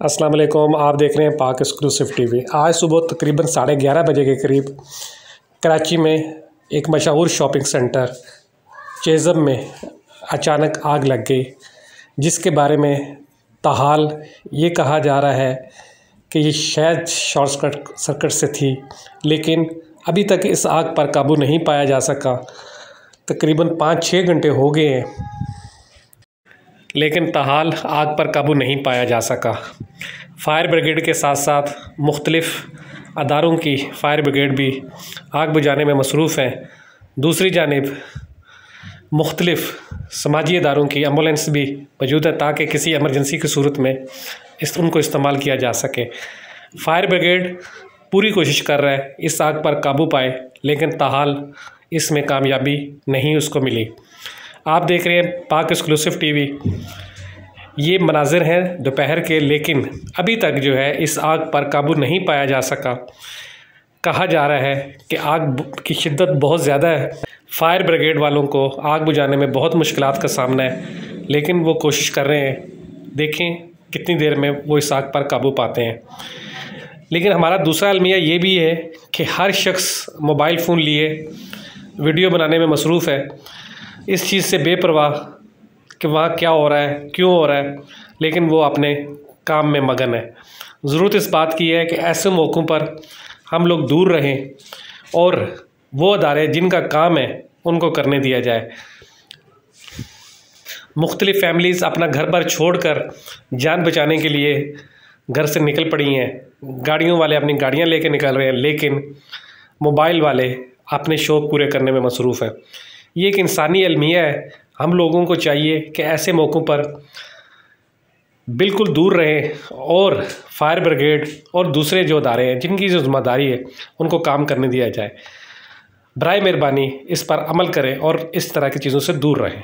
अस्सलाम वालेकुम। आप देख रहे हैं पाक एक्सक्लूसिव टीवी। आज सुबह तकरीबन 11:30 बजे के करीब कराची में एक मशहूर शॉपिंग सेंटर चेज़म में अचानक आग लग गई, जिसके बारे में ताहाल ये कहा जा रहा है कि ये शायद शॉर्ट सर्किट से थी, लेकिन अभी तक इस आग पर काबू नहीं पाया जा सका। तकरीबन 5-6 घंटे हो गए हैं, लेकिन ताहाल आग पर काबू नहीं पाया जा सका। फायर ब्रिगेड के साथ साथ मुख्तलिफ़ अदारों की फायर ब्रिगेड भी आग बुझाने में मसरूफ़ हैं। दूसरी जानिब मुख्तलिफ़ समाजी अदारों की एम्बुलेंस भी मौजूद है, ताकि किसी एमरजेंसी की सूरत में उनको इस्तेमाल किया जा सके। फायर ब्रिगेड पूरी कोशिश कर रहा है इस आग पर काबू पाए, लेकिन ताहाल इसमें कामयाबी नहीं उसको मिली। आप देख रहे हैं पाक एक्सक्लूसिव टीवी। ये मनाजिर हैं दोपहर के, लेकिन अभी तक जो है इस आग पर काबू नहीं पाया जा सका। कहा जा रहा है कि आग की शिद्दत बहुत ज़्यादा है, फायर ब्रिगेड वालों को आग बुझाने में बहुत मुश्किलात का सामना है, लेकिन वो कोशिश कर रहे हैं। देखें कितनी देर में वो इस आग पर काबू पाते हैं। लेकिन हमारा दूसरा अलमिया ये भी है कि हर शख्स मोबाइल फ़ोन लिए वीडियो बनाने में मसरूफ़ है, इस चीज़ से बेपरवाह कि वहाँ क्या हो रहा है, क्यों हो रहा है, लेकिन वो अपने काम में मगन है। ज़रूरत इस बात की है कि ऐसे मौक़ों पर हम लोग दूर रहें और वो अदारे जिनका काम है उनको करने दिया जाए। मुख्तलिफ़ फैमिलीज़ अपना घर बार छोड़कर जान बचाने के लिए घर से निकल पड़ी हैं। गाड़ियों वाले अपनी गाड़ियाँ लेके निकल रहे हैं, लेकिन मोबाइल वाले अपने शौक़ पूरे करने में मसरूफ़ हैं। ये एक इंसानी अलमिया है। हम लोगों को चाहिए कि ऐसे मौक़ों पर बिल्कुल दूर रहें और फायर ब्रिगेड और दूसरे जो अदारे हैं जिनकी जो ज़िम्मेदारी है उनको काम करने दिया जाए। बराए मेहरबानी इस पर अमल करें और इस तरह की चीज़ों से दूर रहें।